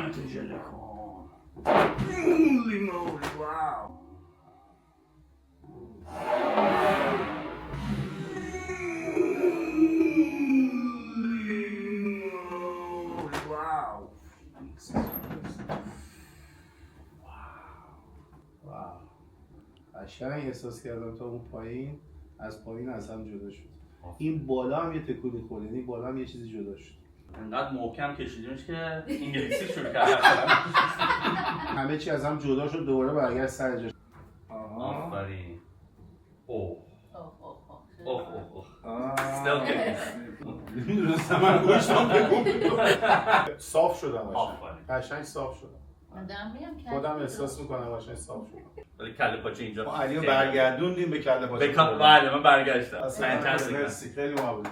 دهنتو ژله کن. لیمون، واو. واو. واو. قشنگ احساس کردم تا اون پایین، از پایین از هم جدا شد. این بالا هم یه تکونی خورد، یعنی بالا هم یه چیزی جدا شد. انقدر محکم کشیدیمش که انگلیسی شروع کرد. همه چی از هم جدا شد، دوباره برگشت سر جاش. آفرین. اوه. اوه اوه اوه. میدونستم من گوشتم بگم. صاف شدم آفرین. قشنگ صاف شدم. خودم احساس میکنم قشنگ صاف شدم. ولی کله پاچه اینجا. ما علیو برگردوندیم به کله پاچه. بله من برگشتم. مرسی، خیلی ممنون.